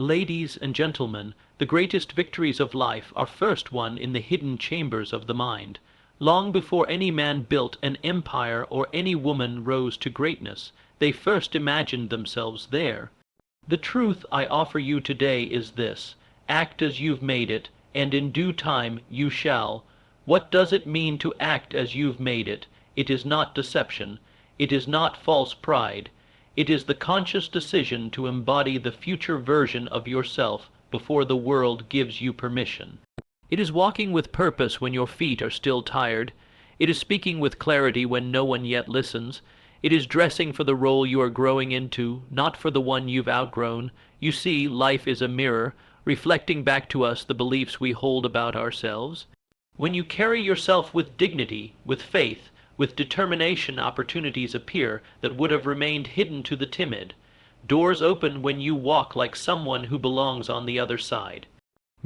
Ladies and gentlemen, the greatest victories of life are first won in the hidden chambers of the mind. Long before any man built an empire or any woman rose to greatness, they first imagined themselves there. The truth I offer you today is this: act as you've made it, and in due time you shall. What does it mean to act as you've made it? It is not deception. It is not false pride. It is the conscious decision to embody the future version of yourself before the world gives you permission. It is walking with purpose when your feet are still tired. It is speaking with clarity when no one yet listens. It is dressing for the role you are growing into, not for the one you've outgrown. You see, life is a mirror, reflecting back to us the beliefs we hold about ourselves. When you carry yourself with dignity, with faith, with determination, opportunities appear that would have remained hidden to the timid. Doors open when you walk like someone who belongs on the other side.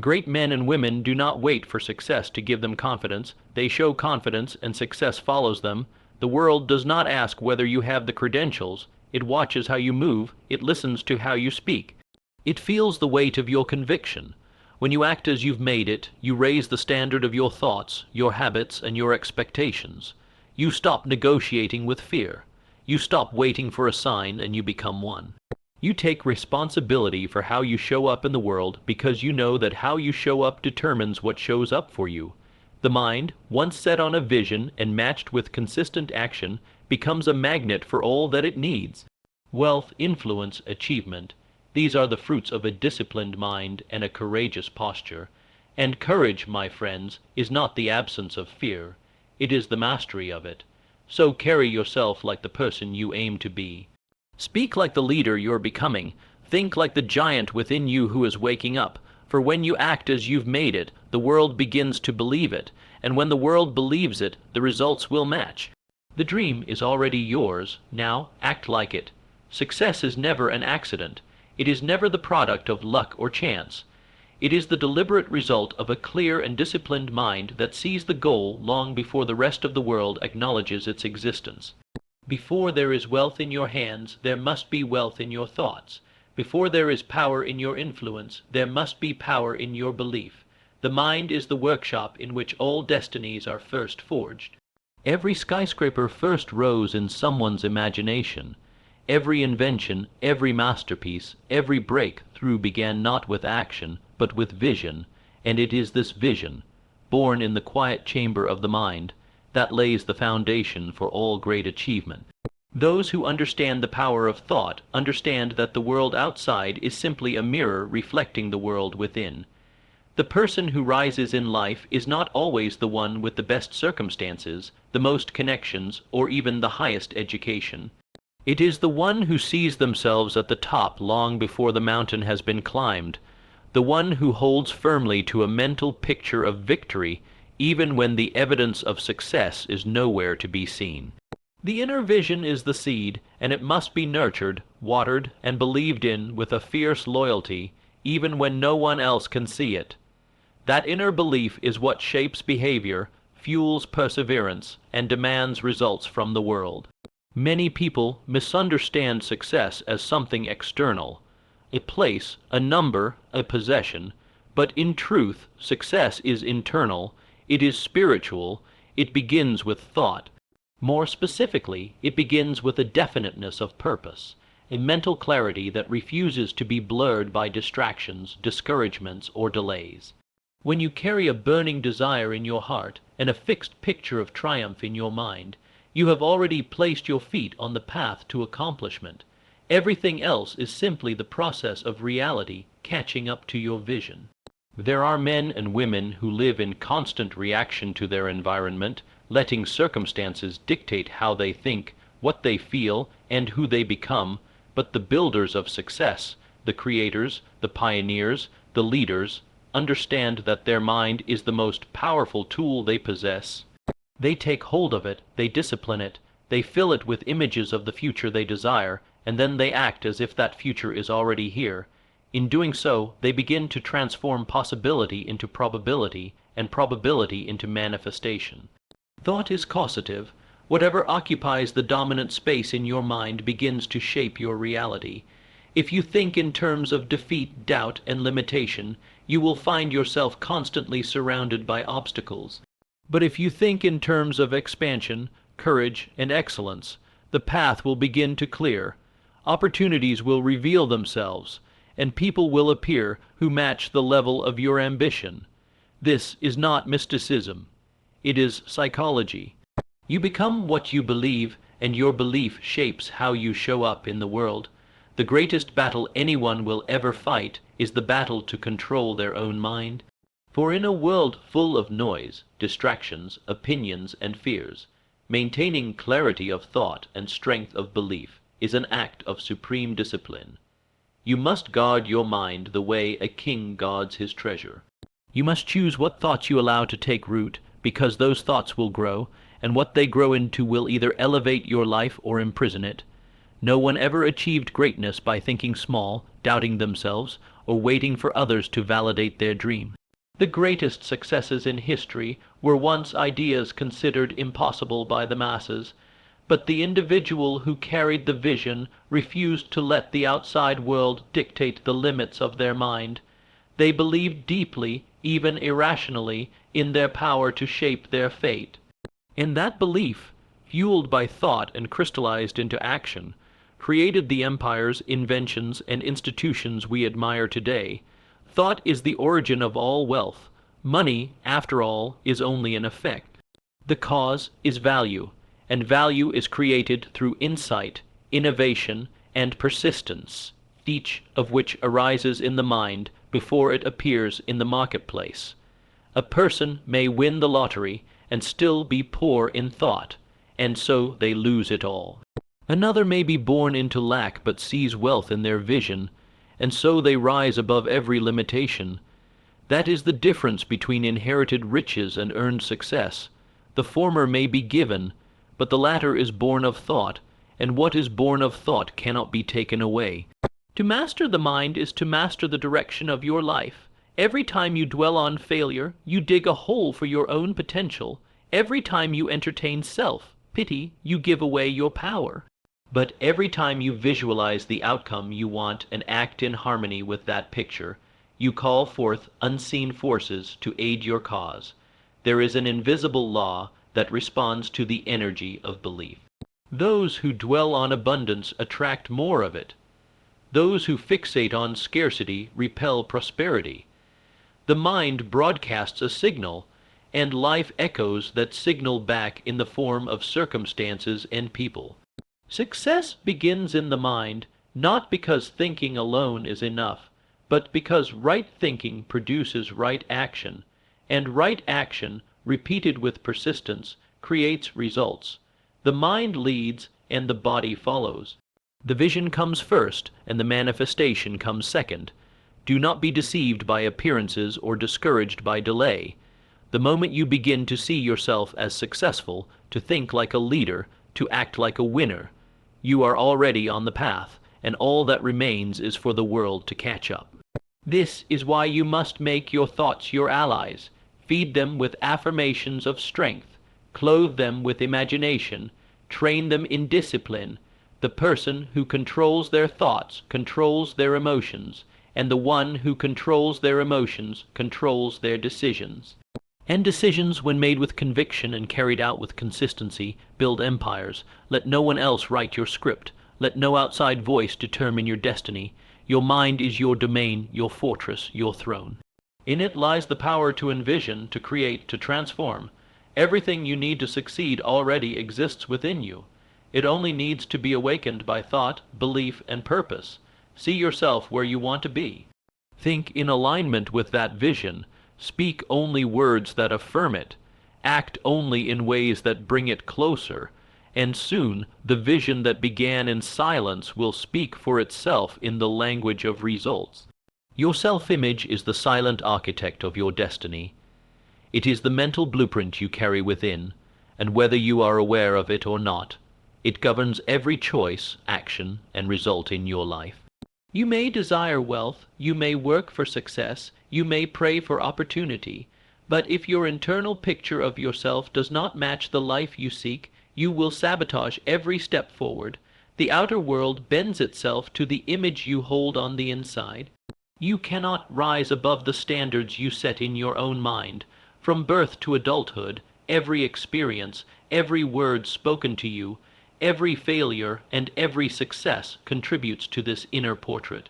Great men and women do not wait for success to give them confidence. They show confidence, and success follows them. The world does not ask whether you have the credentials. It watches how you move. It listens to how you speak. It feels the weight of your conviction. When you act as you've made it, you raise the standard of your thoughts, your habits, and your expectations. You stop negotiating with fear. You stop waiting for a sign, and you become one. You take responsibility for how you show up in the world because you know that how you show up determines what shows up for you. The mind, once set on a vision and matched with consistent action, becomes a magnet for all that it needs. Wealth, influence, achievement. These are the fruits of a disciplined mind and a courageous posture. And courage, my friends, is not the absence of fear. It is the mastery of it. So carry yourself like the person you aim to be. Speak like the leader you're becoming. Think like the giant within you who is waking up. For when you act as you've made it, the world begins to believe it. And when the world believes it, the results will match. The dream is already yours. Now act like it. Success is never an accident. It is never the product of luck or chance. It is the deliberate result of a clear and disciplined mind that sees the goal long before the rest of the world acknowledges its existence. Before there is wealth in your hands, there must be wealth in your thoughts. Before there is power in your influence, there must be power in your belief. The mind is the workshop in which all destinies are first forged. Every skyscraper first rose in someone's imagination. Every invention, every masterpiece, every breakthrough began not with action, but with vision, and it is this vision, born in the quiet chamber of the mind, that lays the foundation for all great achievement. Those who understand the power of thought understand that the world outside is simply a mirror reflecting the world within. The person who rises in life is not always the one with the best circumstances, the most connections, or even the highest education. It is the one who sees themselves at the top long before the mountain has been climbed, the one who holds firmly to a mental picture of victory even when the evidence of success is nowhere to be seen. The inner vision is the seed, and it must be nurtured, watered, and believed in with a fierce loyalty, even when no one else can see it. That inner belief is what shapes behavior, fuels perseverance, and demands results from the world. Many people misunderstand success as something external, a place, a number, a possession, but in truth, success is internal, it is spiritual, it begins with thought. More specifically, it begins with a definiteness of purpose, a mental clarity that refuses to be blurred by distractions, discouragements, or delays. When you carry a burning desire in your heart and a fixed picture of triumph in your mind, you have already placed your feet on the path to accomplishment. Everything else is simply the process of reality catching up to your vision. There are men and women who live in constant reaction to their environment, letting circumstances dictate how they think, what they feel, and who they become, but the builders of success, the creators, the pioneers, the leaders, understand that their mind is the most powerful tool they possess. They take hold of it, they discipline it, they fill it with images of the future they desire, and then they act as if that future is already here. In doing so, they begin to transform possibility into probability, and probability into manifestation. Thought is causative. Whatever occupies the dominant space in your mind begins to shape your reality. If you think in terms of defeat, doubt, and limitation, you will find yourself constantly surrounded by obstacles. But if you think in terms of expansion, courage, and excellence, the path will begin to clear, opportunities will reveal themselves, and people will appear who match the level of your ambition. This is not mysticism. It is psychology. You become what you believe, and your belief shapes how you show up in the world. The greatest battle anyone will ever fight is the battle to control their own mind. For in a world full of noise, distractions, opinions, and fears, maintaining clarity of thought and strength of belief is an act of supreme discipline. You must guard your mind the way a king guards his treasure. You must choose what thoughts you allow to take root, because those thoughts will grow, and what they grow into will either elevate your life or imprison it. No one ever achieved greatness by thinking small, doubting themselves, or waiting for others to validate their dream. The greatest successes in history were once ideas considered impossible by the masses, but the individual who carried the vision refused to let the outside world dictate the limits of their mind. They believed deeply, even irrationally, in their power to shape their fate. And that belief, fueled by thought and crystallized into action, created the empires, inventions, and institutions we admire today. Thought is the origin of all wealth. Money, after all, is only an effect. The cause is value, and value is created through insight, innovation, and persistence, each of which arises in the mind before it appears in the marketplace. A person may win the lottery and still be poor in thought, and so they lose it all. Another may be born into lack but sees wealth in their vision, and so they rise above every limitation. That is the difference between inherited riches and earned success. The former may be given, but the latter is born of thought, and what is born of thought cannot be taken away. To master the mind is to master the direction of your life. Every time you dwell on failure, you dig a hole for your own potential. Every time you entertain self-pity, you give away your power. But every time you visualize the outcome you want and act in harmony with that picture, you call forth unseen forces to aid your cause. There is an invisible law that responds to the energy of belief. Those who dwell on abundance attract more of it. Those who fixate on scarcity repel prosperity. The mind broadcasts a signal, and life echoes that signal back in the form of circumstances and people. Success begins in the mind, not because thinking alone is enough, but because right thinking produces right action, and right action, repeated with persistence, creates results. The mind leads, and the body follows. The vision comes first, and the manifestation comes second. Do not be deceived by appearances or discouraged by delay. The moment you begin to see yourself as successful, to think like a leader, to act like a winner, you are already on the path, and all that remains is for the world to catch up. This is why you must make your thoughts your allies. Feed them with affirmations of strength. Clothe them with imagination. Train them in discipline. The person who controls their thoughts controls their emotions, and the one who controls their emotions controls their decisions. And decisions, when made with conviction and carried out with consistency, build empires. Let no one else write your script. Let no outside voice determine your destiny. Your mind is your domain, your fortress, your throne. In it lies the power to envision, to create, to transform. Everything you need to succeed already exists within you. It only needs to be awakened by thought, belief, and purpose. See yourself where you want to be. Think in alignment with that vision. Speak only words that affirm it. Act only in ways that bring it closer. And soon the vision that began in silence will speak for itself in the language of results. Your self-image is the silent architect of your destiny. It is the mental blueprint you carry within, and whether you are aware of it or not, it governs every choice, action, and result in your life. You may desire wealth, you may work for success, you may pray for opportunity, but if your internal picture of yourself does not match the life you seek, you will sabotage every step forward. The outer world bends itself to the image you hold on the inside. You cannot rise above the standards you set in your own mind. From birth to adulthood, every experience, every word spoken to you, every failure and every success contributes to this inner portrait.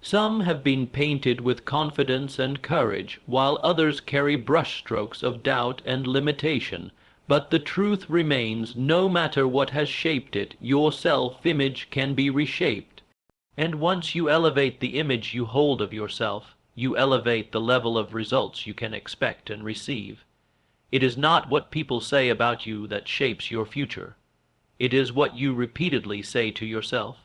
Some have been painted with confidence and courage, while others carry brushstrokes of doubt and limitation. But the truth remains, no matter what has shaped it, your self-image can be reshaped. And once you elevate the image you hold of yourself, you elevate the level of results you can expect and receive. It is not what people say about you that shapes your future. It is what you repeatedly say to yourself.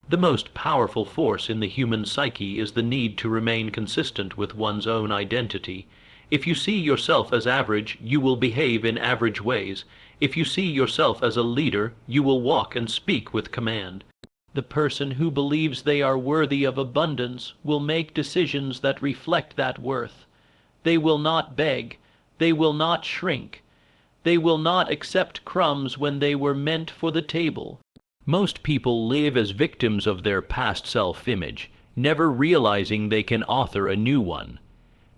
The most powerful force in the human psyche is the need to remain consistent with one's own identity. If you see yourself as average, you will behave in average ways. If you see yourself as a leader, you will walk and speak with command. The person who believes they are worthy of abundance will make decisions that reflect that worth. They will not beg. They will not shrink. They will not accept crumbs when they were meant for the table. Most people live as victims of their past self-image, never realizing they can author a new one.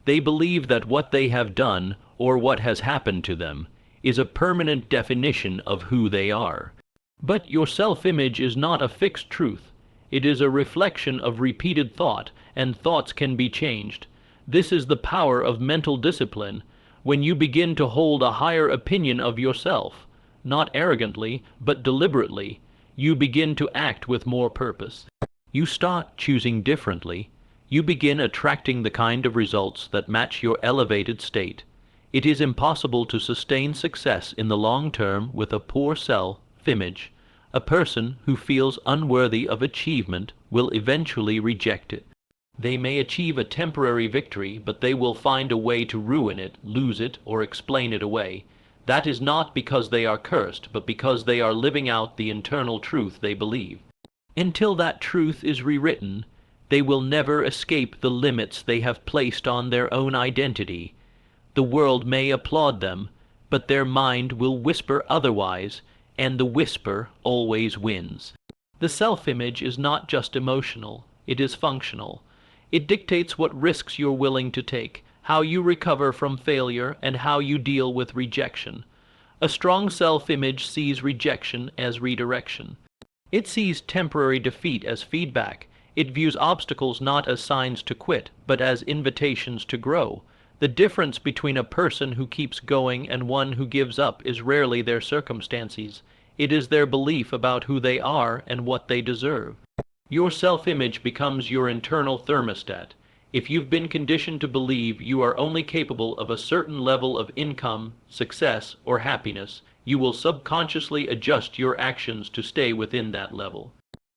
They believe that what they have done, or what has happened to them, is a permanent definition of who they are. But your self-image is not a fixed truth. It is a reflection of repeated thought, and thoughts can be changed. This is the power of mental discipline. When you begin to hold a higher opinion of yourself, not arrogantly, but deliberately, you begin to act with more purpose. You start choosing differently. You begin attracting the kind of results that match your elevated state. It is impossible to sustain success in the long term with a poor self-image. A person who feels unworthy of achievement will eventually reject it. They may achieve a temporary victory, but they will find a way to ruin it, lose it, or explain it away. That is not because they are cursed, but because they are living out the internal truth they believe. Until that truth is rewritten, they will never escape the limits they have placed on their own identity. The world may applaud them, but their mind will whisper otherwise, and the whisper always wins. The self-image is not just emotional, it is functional. It dictates what risks you're willing to take, how you recover from failure, and how you deal with rejection. A strong self-image sees rejection as redirection. It sees temporary defeat as feedback. It views obstacles not as signs to quit, but as invitations to grow. The difference between a person who keeps going and one who gives up is rarely their circumstances. It is their belief about who they are and what they deserve. Your self-image becomes your internal thermostat. If you've been conditioned to believe you are only capable of a certain level of income, success, or happiness, you will subconsciously adjust your actions to stay within that level.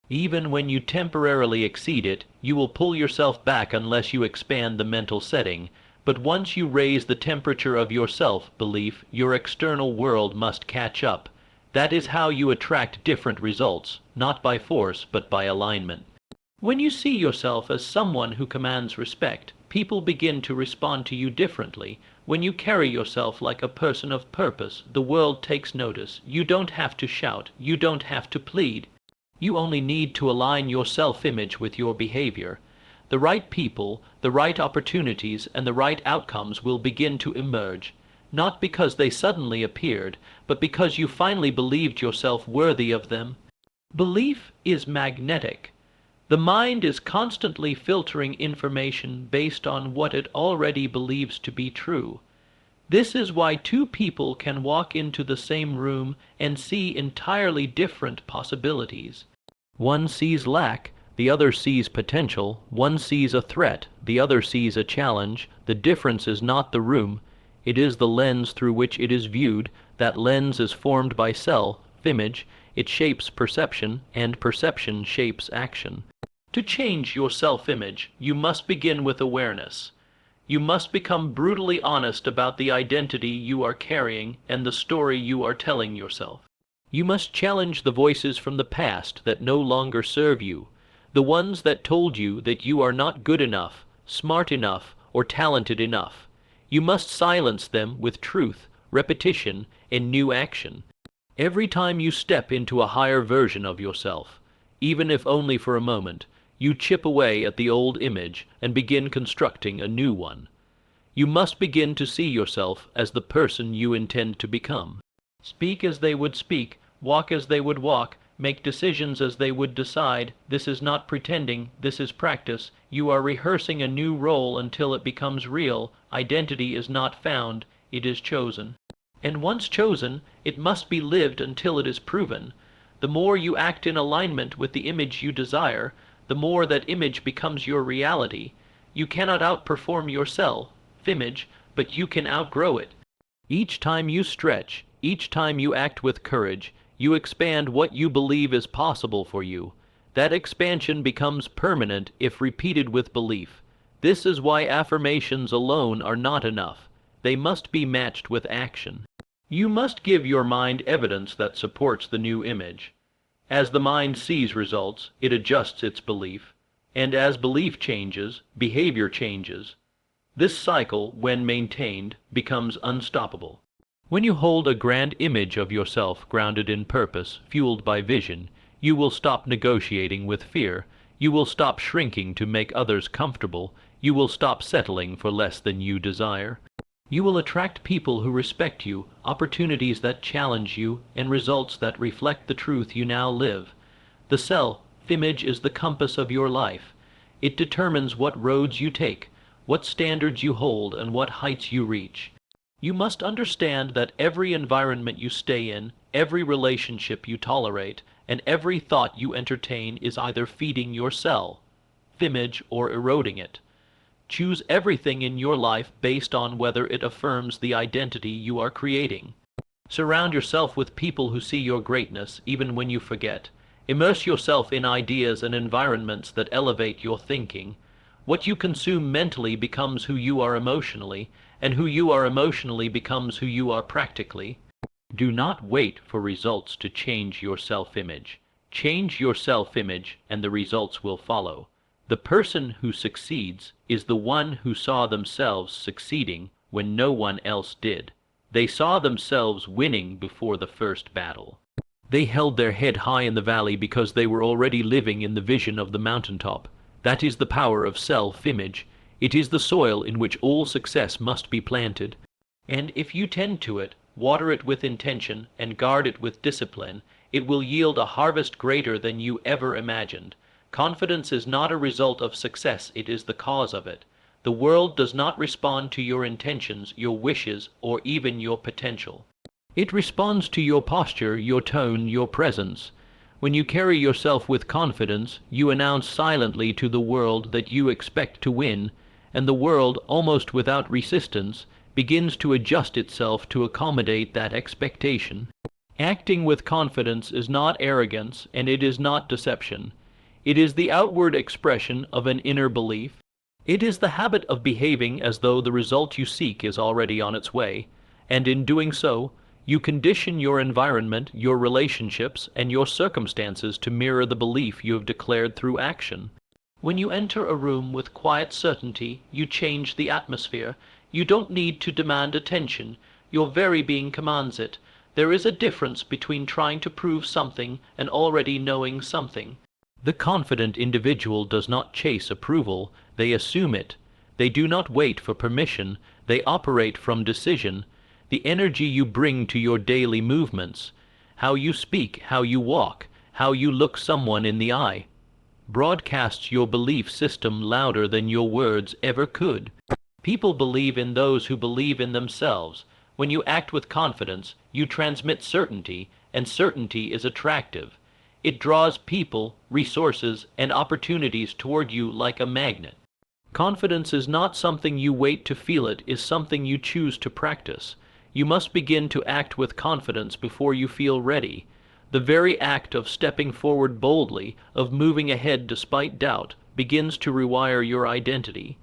Even when you temporarily exceed it, you will pull yourself back unless you expand the mental setting. But once you raise the temperature of your self-belief, your external world must catch up. That is how you attract different results, not by force, but by alignment. When you see yourself as someone who commands respect, people begin to respond to you differently. When you carry yourself like a person of purpose, the world takes notice. You don't have to shout. You don't have to plead. You only need to align your self-image with your behavior. The right people, the right opportunities, and the right outcomes will begin to emerge, not because they suddenly appeared, but because you finally believed yourself worthy of them. Belief is magnetic. The mind is constantly filtering information based on what it already believes to be true. This is why two people can walk into the same room and see entirely different possibilities. One sees lack, the other sees potential. One sees a threat, the other sees a challenge. The difference is not the room, it is the lens through which it is viewed. That lens is formed by self-image. It shapes perception, and perception shapes action. To change your self-image, you must begin with awareness. You must become brutally honest about the identity you are carrying and the story you are telling yourself. You must challenge the voices from the past that no longer serve you, the ones that told you that you are not good enough, smart enough, or talented enough. You must silence them with truth, repetition, and new action. Every time you step into a higher version of yourself, even if only for a moment. You chip away at the old image and begin constructing a new one. You must begin to see yourself as the person you intend to become. Speak as they would speak, walk as they would walk, make decisions as they would decide. This is not pretending, this is practice. You are rehearsing a new role until it becomes real. Identity is not found, it is chosen. And once chosen, it must be lived until it is proven. The more you act in alignment with the image you desire, the more that image becomes your reality. You cannot outperform your self-image, but you can outgrow it. Each time you stretch, each time you act with courage, you expand what you believe is possible for you. That expansion becomes permanent if repeated with belief. This is why affirmations alone are not enough. They must be matched with action. You must give your mind evidence that supports the new image. As the mind sees results, it adjusts its belief, and as belief changes, behavior changes. This cycle, when maintained, becomes unstoppable. When you hold a grand image of yourself grounded in purpose, fueled by vision, you will stop negotiating with fear. You will stop shrinking to make others comfortable. You will stop settling for less than you desire. You will attract people who respect you, opportunities that challenge you, and results that reflect the truth you now live. The self-image is the compass of your life. It determines what roads you take, what standards you hold, and what heights you reach. You must understand that every environment you stay in, every relationship you tolerate, and every thought you entertain is either feeding your self-image or eroding it. Choose everything in your life based on whether it affirms the identity you are creating. Surround yourself with people who see your greatness even when you forget. Immerse yourself in ideas and environments that elevate your thinking. What you consume mentally becomes who you are emotionally, and who you are emotionally becomes who you are practically. Do not wait for results to change your self-image. Change your self-image and the results will follow. The person who succeeds is the one who saw themselves succeeding when no one else did. They saw themselves winning before the first battle. They held their head high in the valley because they were already living in the vision of the mountaintop. That is the power of self-image. It is the soil in which all success must be planted. And if you tend to it, water it with intention, and guard it with discipline, it will yield a harvest greater than you ever imagined. Confidence is not a result of success, it is the cause of it. The world does not respond to your intentions, your wishes, or even your potential. It responds to your posture, your tone, your presence. When you carry yourself with confidence, you announce silently to the world that you expect to win, and the world, almost without resistance, begins to adjust itself to accommodate that expectation. Acting with confidence is not arrogance, and it is not deception. It is the outward expression of an inner belief. It is the habit of behaving as though the result you seek is already on its way, and in doing so, you condition your environment, your relationships, and your circumstances to mirror the belief you have declared through action. When you enter a room with quiet certainty, you change the atmosphere. You don't need to demand attention. Your very being commands it. There is a difference between trying to prove something and already knowing something. The confident individual does not chase approval, they assume it. They do not wait for permission, they operate from decision. The energy you bring to your daily movements, how you speak, how you walk, how you look someone in the eye, broadcasts your belief system louder than your words ever could. People believe in those who believe in themselves. When you act with confidence, you transmit certainty, and certainty is attractive. It draws people, resources, and opportunities toward you like a magnet. Confidence is not something you wait to feel, it is something you choose to practice. You must begin to act with confidence before you feel ready. The very act of stepping forward boldly, of moving ahead despite doubt, begins to rewire your identity.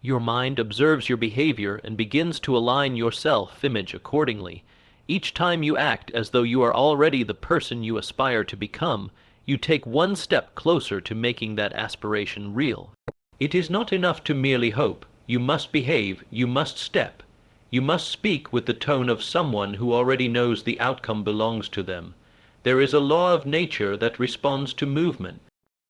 Your mind observes your behavior and begins to align your self-image accordingly. Each time you act as though you are already the person you aspire to become, you take one step closer to making that aspiration real. It is not enough to merely hope. You must behave, you must step. You must speak with the tone of someone who already knows the outcome belongs to them. There is a law of nature that responds to movement.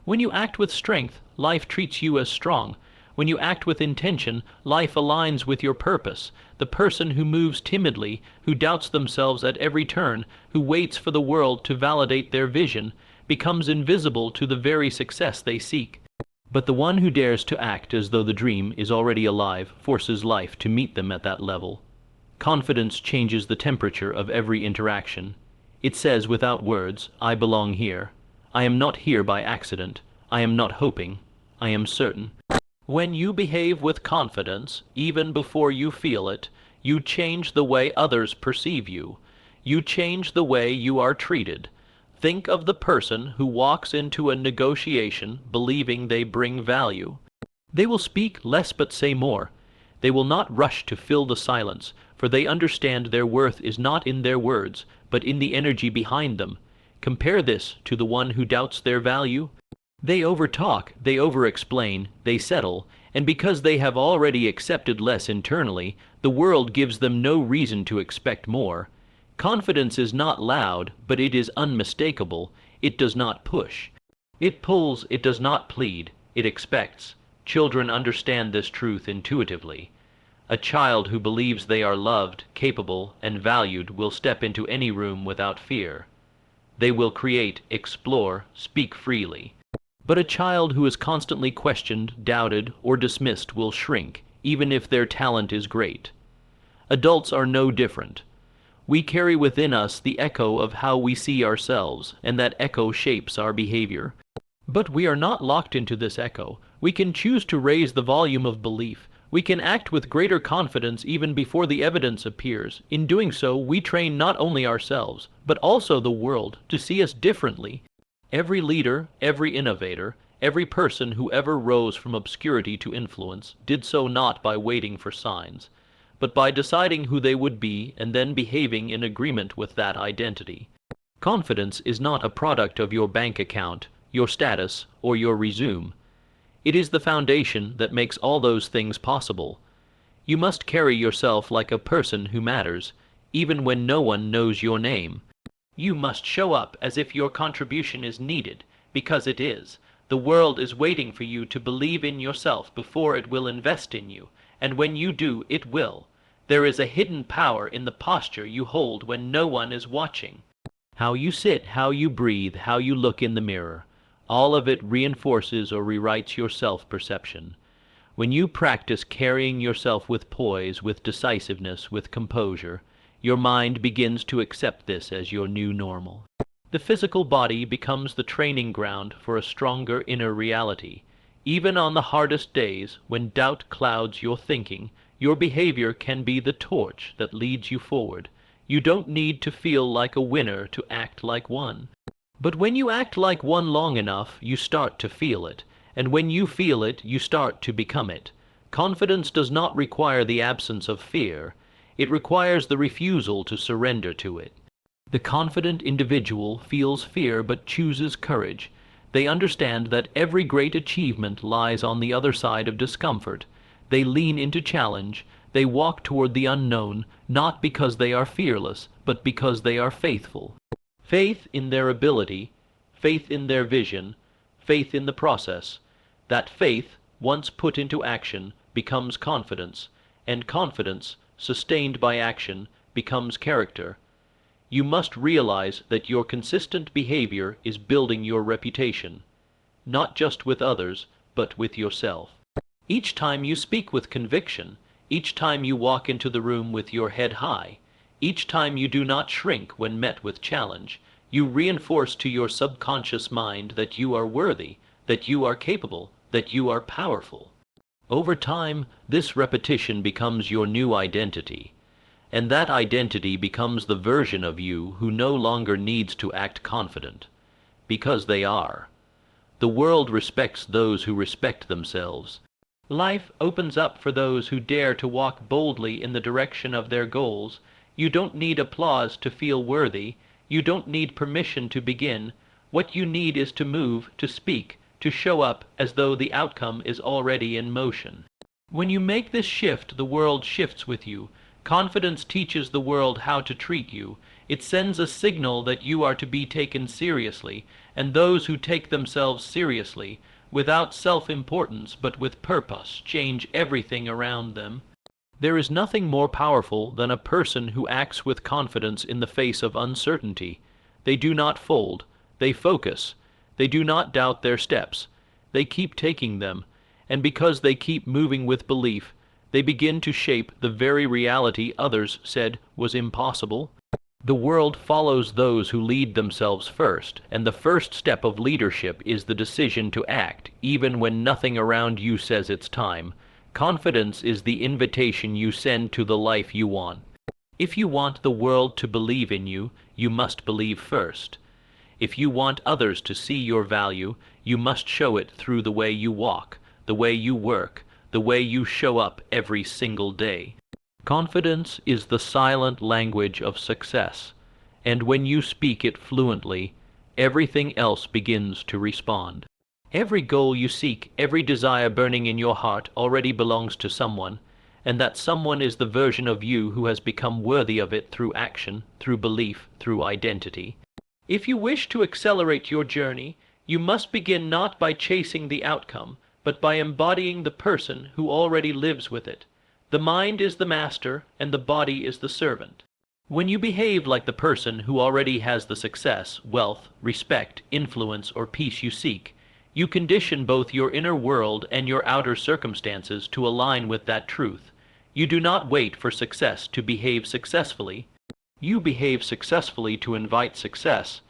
When you act with strength, life treats you as strong. When you act with intention, life aligns with your purpose. The person who moves timidly, who doubts themselves at every turn, who waits for the world to validate their vision, becomes invisible to the very success they seek. But the one who dares to act as though the dream is already alive forces life to meet them at that level. Confidence changes the temperature of every interaction. It says without words, I belong here. I am not here by accident. I am not hoping. I am certain. When you behave with confidence, even before you feel it, you change the way others perceive you. You change the way you are treated. Think of the person who walks into a negotiation believing they bring value. They will speak less but say more. They will not rush to fill the silence, for they understand their worth is not in their words, but in the energy behind them. Compare this to the one who doubts their value. They overtalk, they over-explain, they settle, and because they have already accepted less internally, the world gives them no reason to expect more. Confidence is not loud, but it is unmistakable. It does not push. It pulls, it does not plead, it expects. Children understand this truth intuitively. A child who believes they are loved, capable, and valued will step into any room without fear. They will create, explore, speak freely. But a child who is constantly questioned, doubted, or dismissed will shrink, even if their talent is great. Adults are no different. We carry within us the echo of how we see ourselves, and that echo shapes our behavior. But we are not locked into this echo. We can choose to raise the volume of belief. We can act with greater confidence even before the evidence appears. In doing so, we train not only ourselves, but also the world to see us differently. Every leader, every innovator, every person who ever rose from obscurity to influence did so not by waiting for signs, but by deciding who they would be and then behaving in agreement with that identity. Confidence is not a product of your bank account, your status, or your resume. It is the foundation that makes all those things possible. You must carry yourself like a person who matters, even when no one knows your name. You must show up as if your contribution is needed, because it is. The world is waiting for you to believe in yourself before it will invest in you, and when you do, it will. There is a hidden power in the posture you hold when no one is watching. How you sit, how you breathe, how you look in the mirror. All of it reinforces or rewrites your self-perception. When you practice carrying yourself with poise, with decisiveness, with composure, your mind begins to accept this as your new normal. The physical body becomes the training ground for a stronger inner reality. Even on the hardest days, when doubt clouds your thinking, your behavior can be the torch that leads you forward. You don't need to feel like a winner to act like one. But when you act like one long enough, you start to feel it. And when you feel it, you start to become it. Confidence does not require the absence of fear. It requires the refusal to surrender to it. The confident individual feels fear but chooses courage. They understand that every great achievement lies on the other side of discomfort. They lean into challenge. They walk toward the unknown, not because they are fearless, but because they are faithful. Faith in their ability, faith in their vision, faith in the process. That faith, once put into action, becomes confidence, and confidence, sustained by action, becomes character. You must realize that your consistent behavior is building your reputation, not just with others, but with yourself. Each time you speak with conviction, each time you walk into the room with your head high, each time you do not shrink when met with challenge, you reinforce to your subconscious mind that you are worthy, that you are capable, that you are powerful. Over time, this repetition becomes your new identity, and that identity becomes the version of you who no longer needs to act confident, because they are. The world respects those who respect themselves. Life opens up for those who dare to walk boldly in the direction of their goals. You don't need applause to feel worthy. You don't need permission to begin. What you need is to move, to speak, to show up as though the outcome is already in motion. When you make this shift, the world shifts with you. Confidence teaches the world how to treat you. It sends a signal that you are to be taken seriously, and those who take themselves seriously, without self-importance but with purpose, change everything around them. There is nothing more powerful than a person who acts with confidence in the face of uncertainty. They do not fold, they focus. They do not doubt their steps. They keep taking them, and because they keep moving with belief, they begin to shape the very reality others said was impossible. The world follows those who lead themselves first, and the first step of leadership is the decision to act, even when nothing around you says it's time. Confidence is the invitation you send to the life you want. If you want the world to believe in you, you must believe first. If you want others to see your value, you must show it through the way you walk, the way you work, the way you show up every single day. Confidence is the silent language of success, and when you speak it fluently, everything else begins to respond. Every goal you seek, every desire burning in your heart already belongs to someone, and that someone is the version of you who has become worthy of it through action, through belief, through identity. If you wish to accelerate your journey, you must begin not by chasing the outcome, but by embodying the person who already lives with it. The mind is the master, and the body is the servant. When you behave like the person who already has the success, wealth, respect, influence, or peace you seek, you condition both your inner world and your outer circumstances to align with that truth. You do not wait for success to behave successfully. You behave successfully to invite success.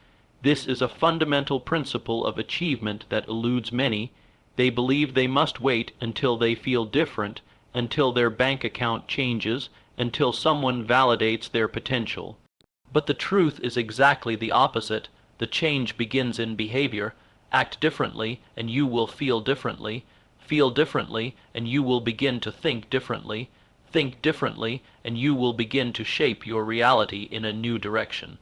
This is a fundamental principle of achievement that eludes many. They believe they must wait until they feel different, until their bank account changes, until someone validates their potential. But the truth is exactly the opposite. The change begins in behavior. Act differently, and you will feel differently. Feel differently, and you will begin to think differently. Think differently, and you will begin to shape your reality in a new direction.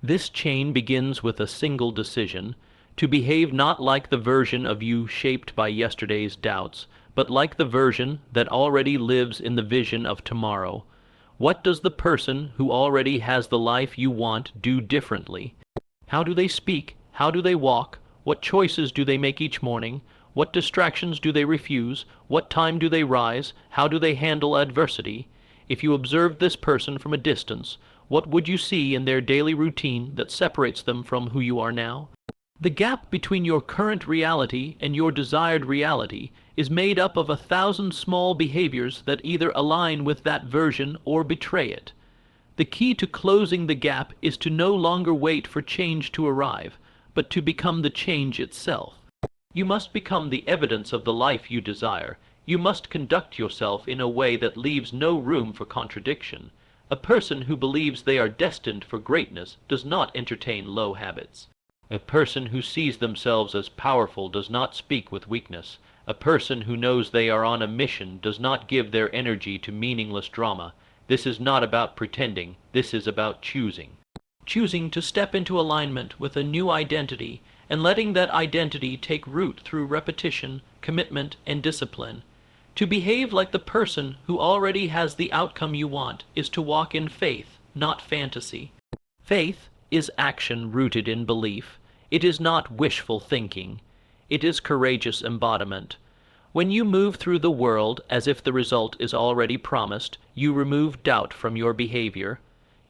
This chain begins with a single decision, to behave not like the version of you shaped by yesterday's doubts, but like the version that already lives in the vision of tomorrow. What does the person who already has the life you want do differently? How do they speak? How do they walk? What choices do they make each morning? What distractions do they refuse? What time do they rise? How do they handle adversity? If you observed this person from a distance, what would you see in their daily routine that separates them from who you are now? The gap between your current reality and your desired reality is made up of 1,000 small behaviors that either align with that version or betray it. The key to closing the gap is to no longer wait for change to arrive, but to become the change itself. You must become the evidence of the life you desire. You must conduct yourself in a way that leaves no room for contradiction. A person who believes they are destined for greatness does not entertain low habits. A person who sees themselves as powerful does not speak with weakness. A person who knows they are on a mission does not give their energy to meaningless drama. This is not about pretending. This is about choosing. Choosing to step into alignment with a new identity and letting that identity take root through repetition, commitment, and discipline. To behave like the person who already has the outcome you want is to walk in faith, not fantasy. Faith is action rooted in belief. It is not wishful thinking. It is courageous embodiment. When you move through the world as if the result is already promised, you remove doubt from your behavior.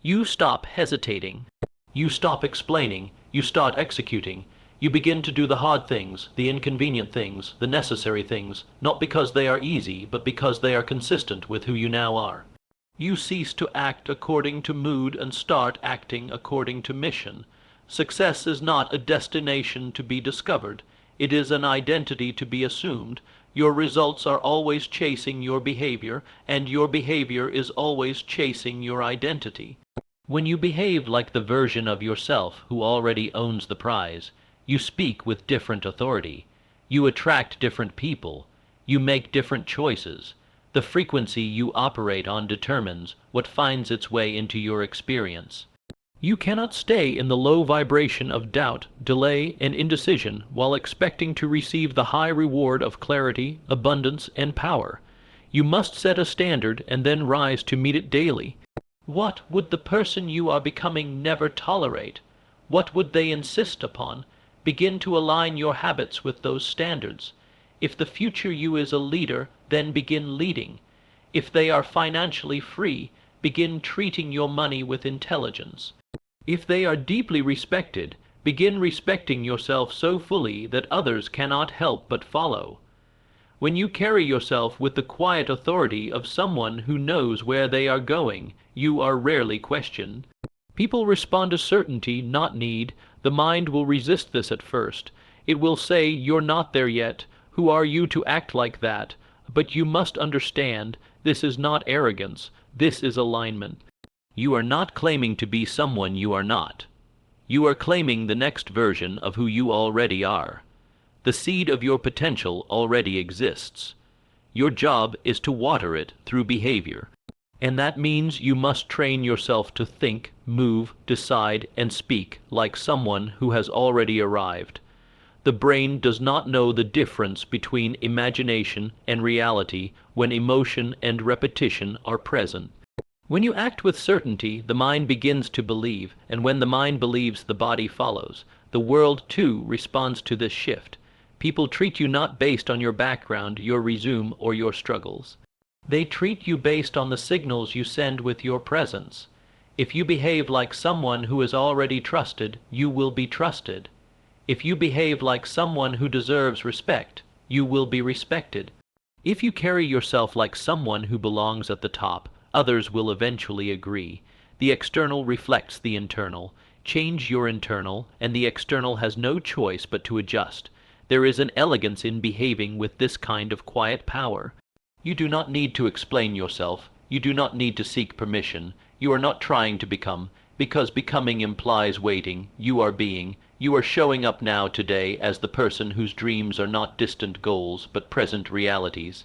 You stop hesitating. You stop explaining. You start executing. You begin to do the hard things, the inconvenient things, the necessary things, not because they are easy, but because they are consistent with who you now are. You cease to act according to mood and start acting according to mission. Success is not a destination to be discovered. It is an identity to be assumed. Your results are always chasing your behavior, and your behavior is always chasing your identity. When you behave like the version of yourself who already owns the prize, you speak with different authority. You attract different people. You make different choices. The frequency you operate on determines what finds its way into your experience. You cannot stay in the low vibration of doubt, delay, and indecision while expecting to receive the high reward of clarity, abundance, and power. You must set a standard and then rise to meet it daily. What would the person you are becoming never tolerate? What would they insist upon? Begin to align your habits with those standards. If the future you is a leader, then begin leading. If they are financially free, begin treating your money with intelligence. If they are deeply respected, begin respecting yourself so fully that others cannot help but follow. When you carry yourself with the quiet authority of someone who knows where they are going, you are rarely questioned. People respond to certainty, not need. The mind will resist this at first. It will say, "You're not there yet. Who are you to act like that?" But you must understand, this is not arrogance. This is alignment. You are not claiming to be someone you are not. You are claiming the next version of who you already are. The seed of your potential already exists. Your job is to water it through behavior. And that means you must train yourself to think, move, decide, and speak like someone who has already arrived. The brain does not know the difference between imagination and reality when emotion and repetition are present. When you act with certainty, the mind begins to believe, and when the mind believes, the body follows. The world, too, responds to this shift. People treat you not based on your background, your resume, or your struggles. They treat you based on the signals you send with your presence. If you behave like someone who is already trusted, you will be trusted. If you behave like someone who deserves respect, you will be respected. If you carry yourself like someone who belongs at the top, others will eventually agree. The external reflects the internal. Change your internal, and the external has no choice but to adjust. There is an elegance in behaving with this kind of quiet power. You do not need to explain yourself. You do not need to seek permission. You are not trying to become, because becoming implies waiting. You are being. You are showing up now today as the person whose dreams are not distant goals, but present realities.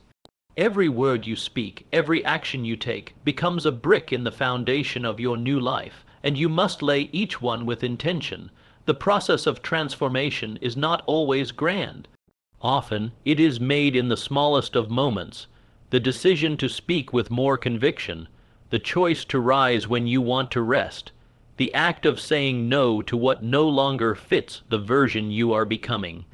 Every word you speak, every action you take, becomes a brick in the foundation of your new life, and you must lay each one with intention. The process of transformation is not always grand. Often it is made in the smallest of moments. The decision to speak with more conviction, the choice to rise when you want to rest, the act of saying no to what no longer fits the version you are becoming.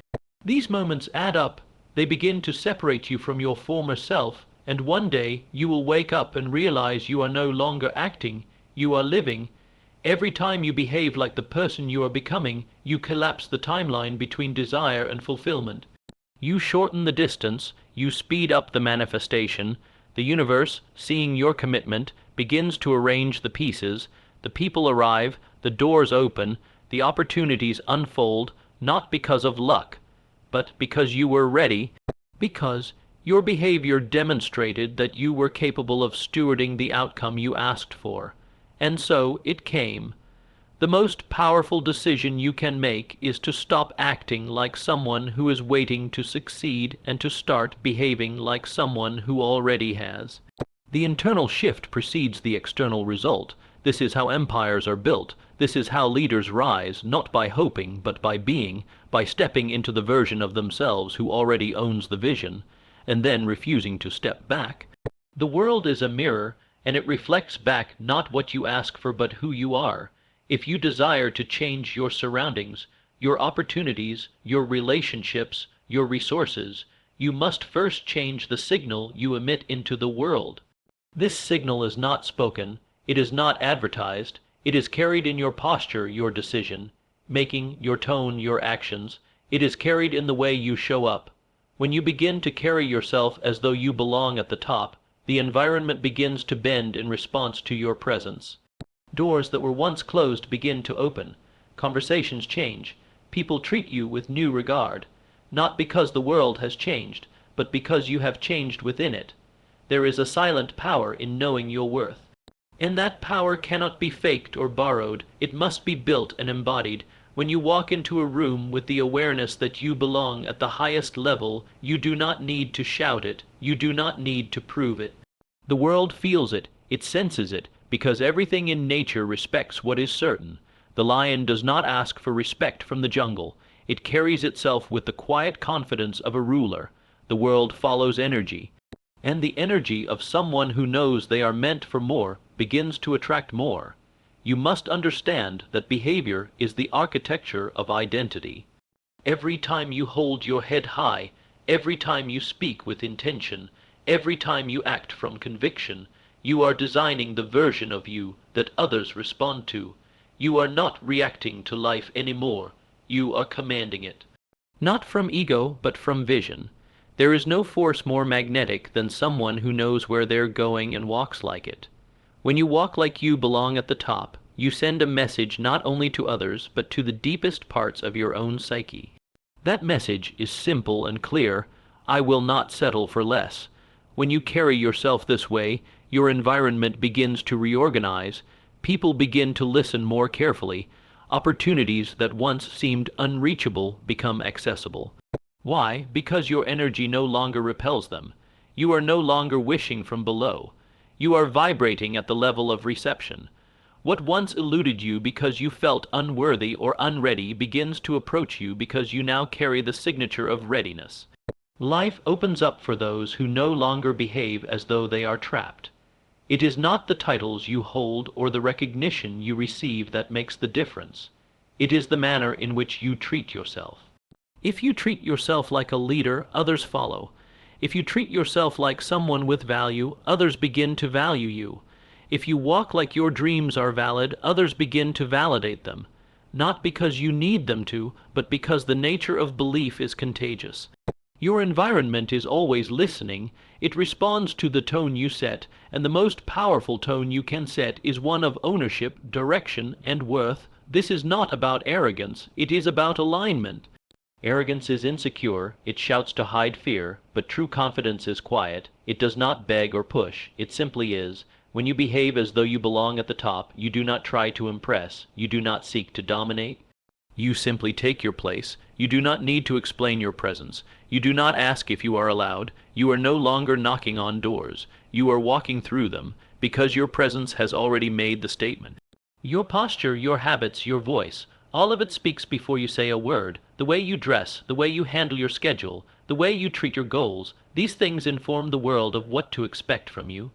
These moments add up. They begin to separate you from your former self, and one day you will wake up and realize you are no longer acting, you are living. Every time you behave like the person you are becoming, you collapse the timeline between desire and fulfillment. You shorten the distance, you speed up the manifestation. The universe, seeing your commitment, begins to arrange the pieces. The people arrive, the doors open, the opportunities unfold, not because of luck, but because you were ready, because your behavior demonstrated that you were capable of stewarding the outcome you asked for. And so it came. The most powerful decision you can make is to stop acting like someone who is waiting to succeed and to start behaving like someone who already has. The internal shift precedes the external result. This is how empires are built. This is how leaders rise, not by hoping, but by being, by stepping into the version of themselves who already owns the vision, and then refusing to step back. The world is a mirror, and it reflects back not what you ask for but who you are. If you desire to change your surroundings, your opportunities, your relationships, your resources, you must first change the signal you emit into the world. This signal is not spoken, it is not advertised, it is carried in your posture, your decision making, your tone, your actions. It is carried in the way you show up. When you begin to carry yourself as though you belong at the top, the environment begins to bend in response to your presence. Doors that were once closed begin to open. Conversations change. People treat you with new regard, not because the world has changed, but because you have changed within it. There is a silent power in knowing your worth. And that power cannot be faked or borrowed. It must be built and embodied. When you walk into a room with the awareness that you belong at the highest level, you do not need to shout it. You do not need to prove it. The world feels it. It senses it, because everything in nature respects what is certain. The lion does not ask for respect from the jungle. It carries itself with the quiet confidence of a ruler. The world follows energy, and the energy of someone who knows they are meant for more begins to attract more. You must understand that behavior is the architecture of identity. Every time you hold your head high, every time you speak with intention, every time you act from conviction, you are designing the version of you that others respond to. You are not reacting to life anymore. You are commanding it. Not from ego, but from vision. There is no force more magnetic than someone who knows where they're going and walks like it. When you walk like you belong at the top, you send a message not only to others, but to the deepest parts of your own psyche. That message is simple and clear: I will not settle for less. When you carry yourself this way, your environment begins to reorganize, people begin to listen more carefully, opportunities that once seemed unreachable become accessible. Why? Because your energy no longer repels them. You are no longer wishing from below. You are vibrating at the level of reception. What once eluded you because you felt unworthy or unready begins to approach you because you now carry the signature of readiness. Life opens up for those who no longer behave as though they are trapped. It is not the titles you hold or the recognition you receive that makes the difference. It is the manner in which you treat yourself. If you treat yourself like a leader, others follow. If you treat yourself like someone with value, others begin to value you. If you walk like your dreams are valid, others begin to validate them. Not because you need them to, but because the nature of belief is contagious. Your environment is always listening. It responds to the tone you set, and the most powerful tone you can set is one of ownership, direction, and worth. This is not about arrogance, it is about alignment. Arrogance is insecure, it shouts to hide fear, but true confidence is quiet. It does not beg or push, it simply is. When you behave as though you belong at the top, you do not try to impress, you do not seek to dominate. You simply take your place. You do not need to explain your presence. You do not ask if you are allowed. You are no longer knocking on doors. You are walking through them, because your presence has already made the statement. Your posture, your habits, your voice, all of it speaks before you say a word. The way you dress, the way you handle your schedule, the way you treat your goals, these things inform the world of what to expect from you.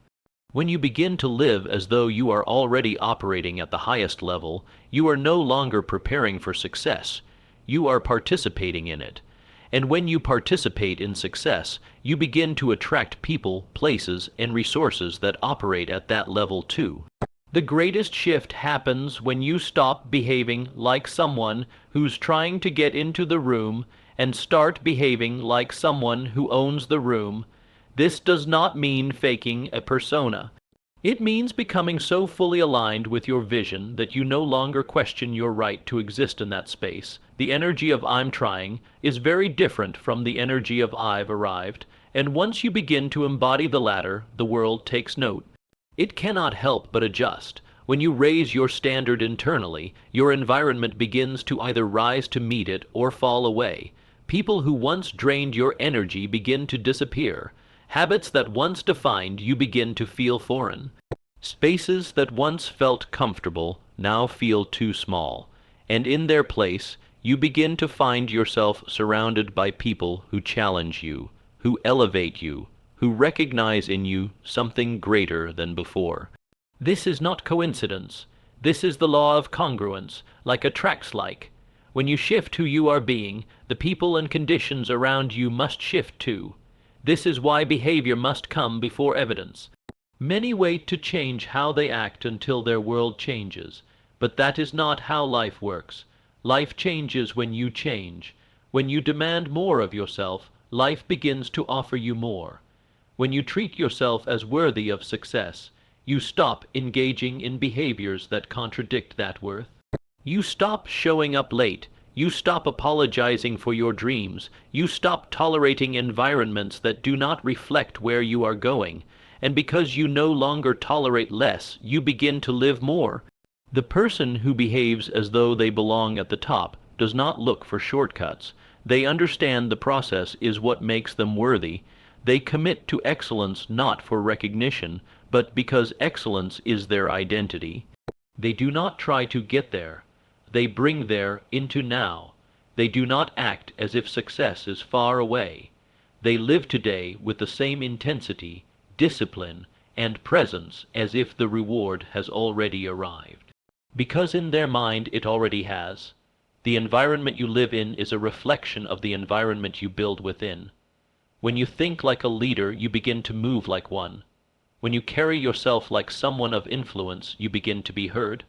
When you begin to live as though you are already operating at the highest level, you are no longer preparing for success. You are participating in it. And when you participate in success, you begin to attract people, places, and resources that operate at that level too. The greatest shift happens when you stop behaving like someone who's trying to get into the room and start behaving like someone who owns the room. This does not mean faking a persona. It means becoming so fully aligned with your vision that you no longer question your right to exist in that space. The energy of I'm trying is very different from the energy of I've arrived, and once you begin to embody the latter, the world takes note. It cannot help but adjust. When you raise your standard internally, your environment begins to either rise to meet it or fall away. People who once drained your energy begin to disappear. Habits that once defined you begin to feel foreign. Spaces that once felt comfortable now feel too small. And in their place, you begin to find yourself surrounded by people who challenge you, who elevate you, who recognize in you something greater than before. This is not coincidence. This is the law of congruence, like attracts like. When you shift who you are being, the people and conditions around you must shift too. This is why behavior must come before evidence. Many wait to change how they act until their world changes, but that is not how life works. Life changes when you change. When you demand more of yourself, life begins to offer you more. When you treat yourself as worthy of success, you stop engaging in behaviors that contradict that worth. You stop showing up late. You stop apologizing for your dreams. You stop tolerating environments that do not reflect where you are going. And because you no longer tolerate less, you begin to live more. The person who behaves as though they belong at the top does not look for shortcuts. They understand the process is what makes them worthy. They commit to excellence not for recognition, but because excellence is their identity. They do not try to get there. They bring there into now. They do not act as if success is far away. They live today with the same intensity, discipline, and presence as if the reward has already arrived. Because in their mind it already has. The environment you live in is a reflection of the environment you build within. When you think like a leader, you begin to move like one. When you carry yourself like someone of influence, you begin to be heard.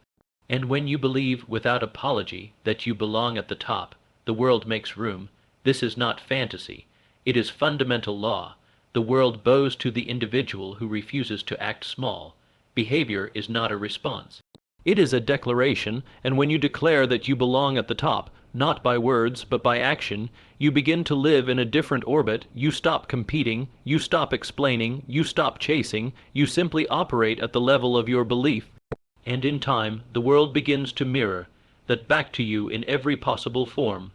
And when you believe without apology that you belong at the top, the world makes room. This is not fantasy. It is fundamental law. The world bows to the individual who refuses to act small. Behavior is not a response. It is a declaration, and when you declare that you belong at the top, not by words but by action, you begin to live in a different orbit. You stop competing, you stop explaining, you stop chasing, you simply operate at the level of your belief. And in time, the world begins to mirror that back to you in every possible form.